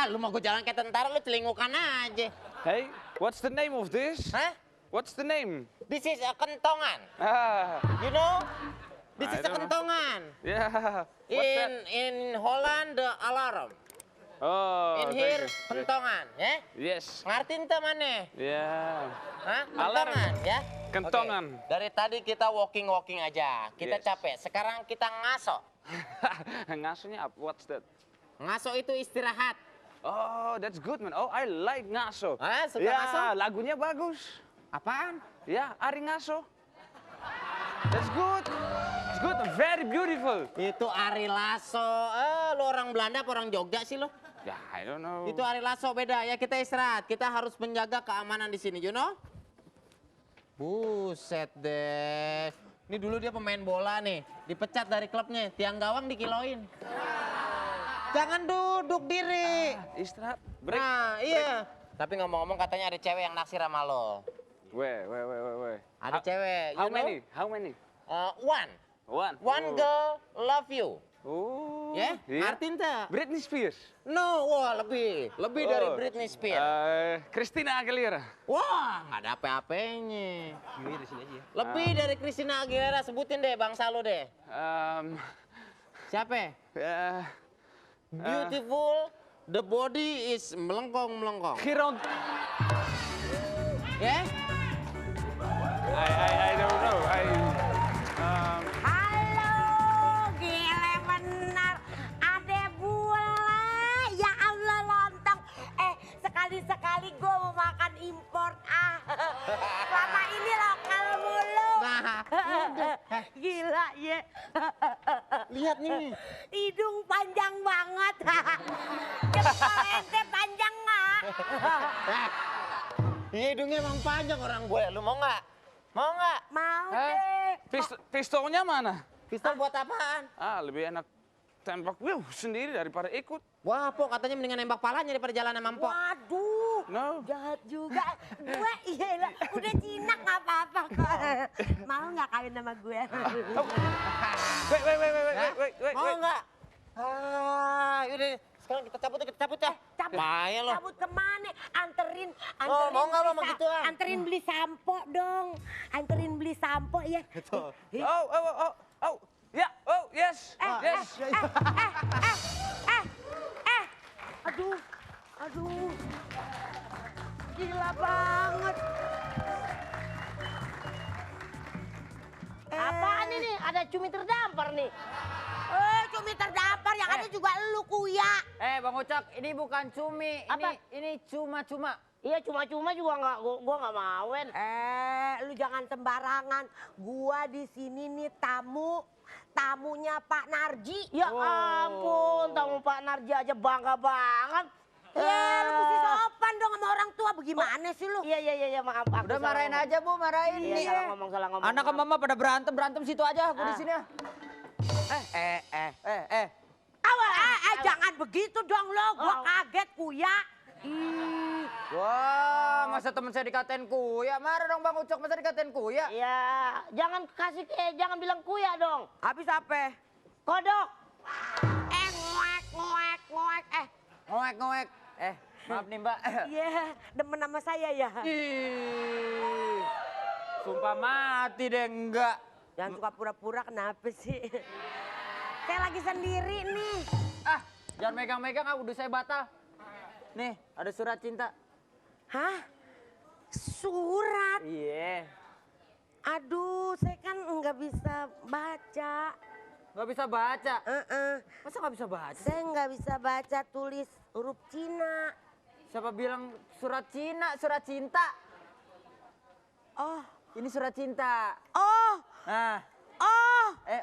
lu mau gue jalan kayak tentara, lu celingukan aja. Hey, what's the name of this? Hah? What's the name? This is a kentongan. Ah, You know? This I is a don't know. kentongan. yeah. What's that? In Holland, the alarm. Oh, In thank here, you. kentongan, ya? Yes. Ngertiin tuh mana? Yeah. Hah? Alarm. Kentongan, ya? Kentongan. Oke. Dari tadi kita walking aja. Kita Yes. capek. Sekarang kita ngaso. Ngasuhnya apa? What's that? Ngaso itu istirahat. Oh, that's good, man. Oh, I like ngaso. Ah, suka Ya, ngaso? lagunya bagus. Apaan? Ya, Ari ngaso. That's good. It's good, very beautiful. Itu Ari Lasso. Lu orang Belanda apa orang Jogja sih lo? Ya, I don't know. Itu Ari Lasso beda ya, kita istirahat. Kita harus menjaga keamanan di sini, you know? Buset deh. Ini dulu dia pemain bola nih, dipecat dari klubnya, tiang gawang dikiloin. Jangan duduk diri. Istirahat. Break. Nah, iya. Tapi ngomong-ngomong katanya ada cewek yang naksir sama lo. Weh. Ada cewek, you How know? many? How many? One. One. One Oh. girl love you. Oh. Ya, iya. artiin tuh. Britney Spears. No, wah lebih dari Oh. Britney Spears. Christina Aguilera. Wah, nggak ada apa-apanya. Di sini aja ya. Lebih dari Christina Aguilera, sebutin deh bangsa lo deh. Siapa? Beautiful, the body is melengkong. Giron. Ya? I don't know. Halo, gile benar. Ade bule, ya Allah lontong. Sekali-sekali gue mau makan import Selama ini lokal mulu. Nah, Gila ya. lihat nih. Hidung panjang banget. Jempol ente panjang nggak? Hidungnya emang panjang orang gue. Lu mau nggak? Mau nggak? Mau deh. Pistolnya mana? Pistol buat apaan? Lebih enak tembak sendiri daripada ikut. Wah, Pok, katanya mendingan nembak palanya daripada jalan sama Mpok. Waduh, No. jahat juga. Gue iya udah jinak nggak apa-apa kok. Mau nggak kawin sama gue? Wait. Mau nggak? Yaudah. Sekarang kita cabut ya. Payah lo. Cabut kemana? Anterin mau nggak lo beli sama gituan? Anterin beli sampo dong. Anterin beli sampo ya. Oh. Yeah. Oh, yes. Yes. Aduh. Gila banget. Apaan ini? Ada cumi terdampar nih. Cumi terdampar yang ada juga lu kuya. Bang Ucok, ini bukan cumi, Apa? ini cuma-cuma. Iya cuma-cuma juga gua nggak mauen. Lu jangan sembarangan. Gua di sini nih tamunya Pak Narji. Ya ampun, tamu Pak Narji aja bangga banget. Ya lu mesti sopan dong sama orang tua. Bagaimana sih lu? Iya maaf. Aku Udah salah marahin ngomong. aja Bu, marahin. Iya salah ngomong. Anak sama mama pada berantem situ aja, gua di sini ya. Jangan begitu dong lo. Gua kaget kuya. Wah, masa temen saya dikatain kuya? Marah dong Bang Ucok, masa dikatain kuya? Ya, jangan bilang kuya dong. Habis apa? Kodok. Ngoek. Ngoek. Maaf nih Mbak. Iya, demen sama saya ya. Ih, sumpah mati deh enggak. Jangan suka pura-pura, kenapa sih? Saya lagi sendiri nih. Jangan megang-megang, udah saya batal. Nih, ada surat cinta. Hah? Surat? Iya. Aduh, saya kan nggak bisa baca. Nggak bisa baca. Masa nggak bisa baca? Saya nggak bisa baca tulis huruf Cina. Siapa bilang surat Cina, surat cinta? Oh, Ini surat cinta. oh, Nah,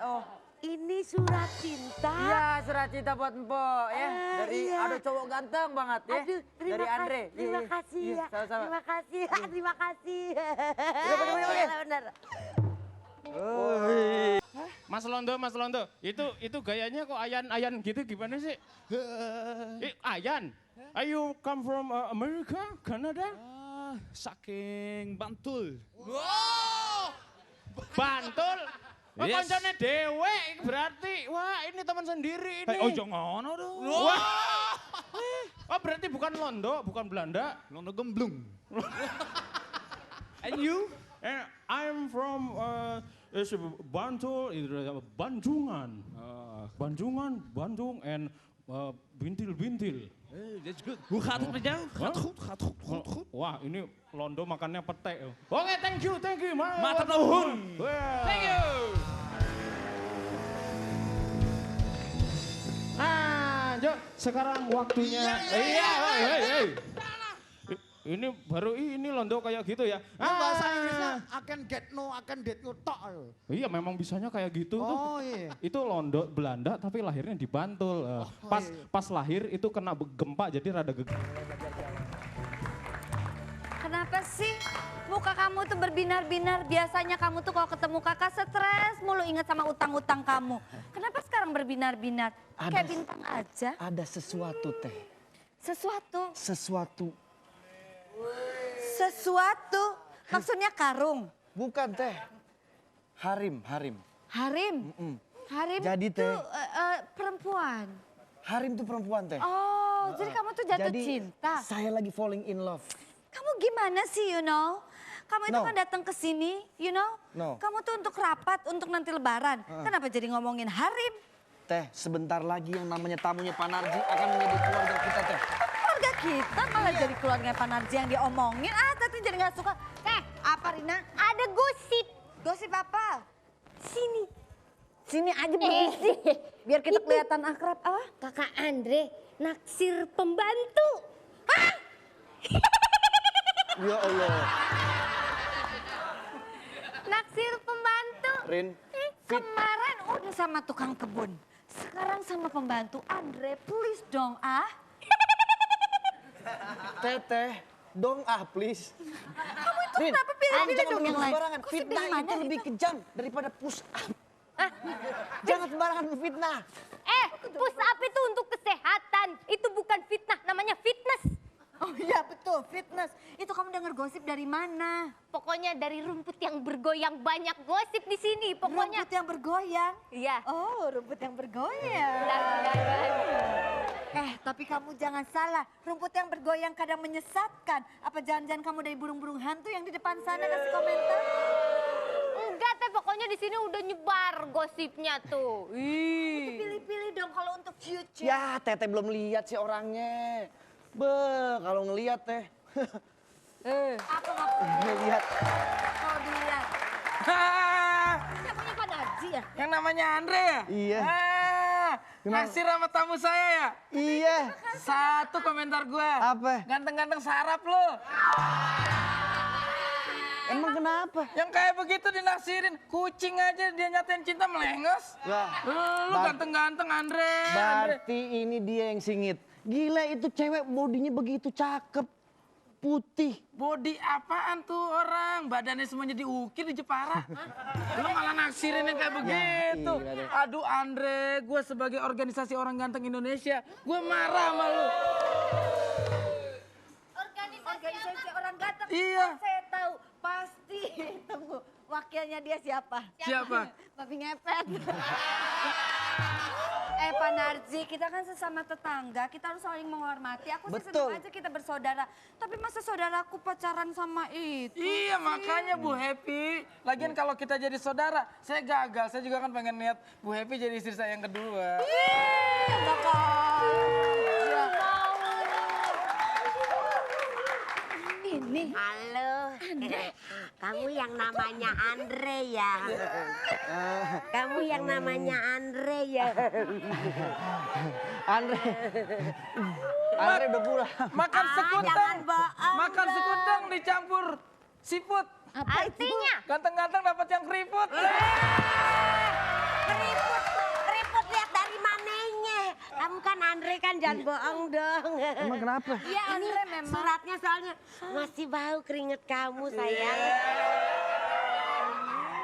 oh. Ini surat cinta. iya surat cinta buat Empok ya. Dari iya. ada cowok ganteng banget ya. Aduh, Dari Andre. Terima kasih Iya, ya. sama-sama. Terima kasih. Terima kasih. Boleh. Iya, benar. Mas Londo, itu gayanya kok ayan gitu gimana sih? Ayan? Are you come from America, Canada? Saking Bantul. Bantul? Oh, Yes. koncone dewe berarti. Wah, ini teman sendiri ini. Oh, jangan ngono dong. Wah. Oh berarti bukan Londo, bukan Belanda. Londo gemblung. And you? I'm from Bantul, Banjungan. Bandung, and bintil-bintil. That's good. Hoe gaat het met jou? Gaat goed, gaat goed, goed, goed. Wah ini Londo makannya pete. Oke, thank you. Matur nuwun. Thank you. Nah, Jok, sekarang waktunya. Iya, hey. Ini baru ini Londo kayak gitu ya. Bahasa Inggrisnya akan get no tok. Iya memang bisanya kayak gitu tuh. Oh iya. Itu Londo Belanda tapi lahirnya di Bantul. Pas lahir itu kena gempa jadi rada geger. Kenapa sih muka kamu tuh berbinar-binar? Biasanya kamu tuh kalau ketemu kakak stres mulu inget sama utang-utang kamu. Kenapa sekarang berbinar-binar? Kayak bintang aja. Ada sesuatu teh. Sesuatu. Sesuatu. Maksudnya karung. Bukan teh. Harim. Harim. Harim Jadi, tuh Teh. perempuan. Harim tuh perempuan teh. Oh, jadi kamu tuh jatuh Jadi, cinta. saya lagi falling in love. Kamu gimana sih, you know? Kamu itu No. kan datang ke sini, you know? No. Kamu tuh untuk rapat, untuk nanti lebaran. Kenapa jadi ngomongin harim? Teh, sebentar lagi yang namanya tamunya Pak Narji akan menjadi keluarga kita teh. Keluarga kita malah jadi keluarga Pak Narji yang diomongin. Tati jadi gak suka. Apa Rina? Ada gosip. Gosip apa? Sini. Sini aja berisik. Biar kita Itu. kelihatan akrab. Apa? Kakak Andre naksir pembantu. Ya Allah. Naksir pembantu. Rin, Kemarin udah sama tukang kebun. Sekarang sama pembantu. Andre, please dong Teteh, dong please. Kamu itu kenapa pilih-pilih jangan dong yang lain? sembarangan. Gosip Fitnah dari mana itu lebih itu? kejam daripada push up. Jangan sembarangan fitnah. Push up itu untuk kesehatan. Itu bukan fitnah, namanya fitness. Oh iya betul, fitness. Itu kamu dengar gosip dari mana? Pokoknya dari rumput yang bergoyang, banyak gosip di sini. Pokoknya. Rumput yang bergoyang? Iya. Oh, rumput yang bergoyang. Benar. Tapi kamu jangan salah. Rumput yang bergoyang kadang menyesatkan. Apa jangan-jangan kamu dari burung-burung hantu yang di depan sana kasih komentar? Enggak teh, pokoknya di sini udah nyebar gosipnya tuh. Pilih-pilih dong kalau untuk future. Ya, Teteh belum lihat sih orangnya. Kalau ngelihat teh. Apa maksudnya? Lihat. Kalau dilihat. Siapanya Pak Narji ya? Yang namanya Andre ya? Iya. Naksir sama tamu saya ya? Iya. Satu komentar gue. Apa? Ganteng-ganteng sarap lo. Emang kenapa? Yang kayak begitu dinaksirin, kucing aja dia nyatain cinta melengos. Lu ganteng-ganteng Andre. Berarti ini dia yang singit. Gila itu cewek bodinya begitu cakep. Putih. Body apaan tuh orang? Badannya semuanya diukir di Jepara. Lu malah naksirin yang kayak begitu. Aduh Andre, gue sebagai organisasi orang ganteng Indonesia, gue marah sama lu. Organisasi orang ganteng. Iya. Oh, saya tahu. Pasti. Tunggu. Wakilnya dia siapa? Siapa? Babi ngepet. Pak Narji, kita kan sesama tetangga, kita harus saling menghormati. Aku sih senang aja kita bersaudara. Tapi masa saudaraku pacaran sama itu? Iya makanya Bu Happy. Lagian kalau kita jadi saudara, saya gagal. Saya juga kan pengen lihat Bu Happy jadi istri saya yang kedua. Ini. Halo. Kamu yang namanya Andre ya? Kamu yang namanya Andre ya? Andre udah pulang. Makan sekutang. Jangan bohong. Makan sekutang dicampur siput. Artinya? Ganteng-ganteng dapat yang keriput. Keriput lihat dari mananya. Kamu kan Andre kan, jangan bohong dong. Emang kenapa? Iya Andre memang. Suratnya soalnya masih bau keringet kamu sayang.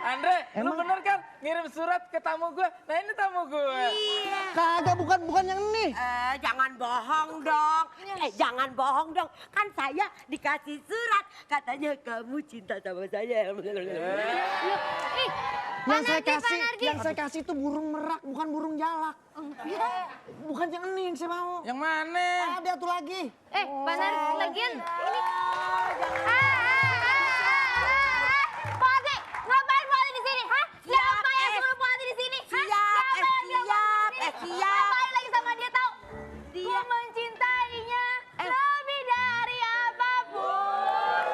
Andre, lu bener kan? ngirim surat ke tamu gue. Nah ini tamu gue. Iya. Kagak, bukan yang ini. Jangan bohong dong. Jangan bohong dong. Kan saya dikasih surat. Katanya kamu cinta sama saya. Yang saya kasih itu burung merak, bukan burung jalak. Bukan yang ini yang saya mau. Yang mana? Ada tuh lagi. Pak Nardi, lagian ini... Pak Ade, ngapain Pak Ade di sini? Hah? Siapa yang suruh Pak Ade di sini? Siap. Ngapain lagi sama dia tahu? Ku mencintainya lebih dari apapun.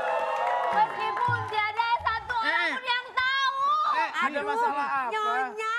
Meskipun tiada satu orang pun yang tahu. Ada masalah apa? Nyonya.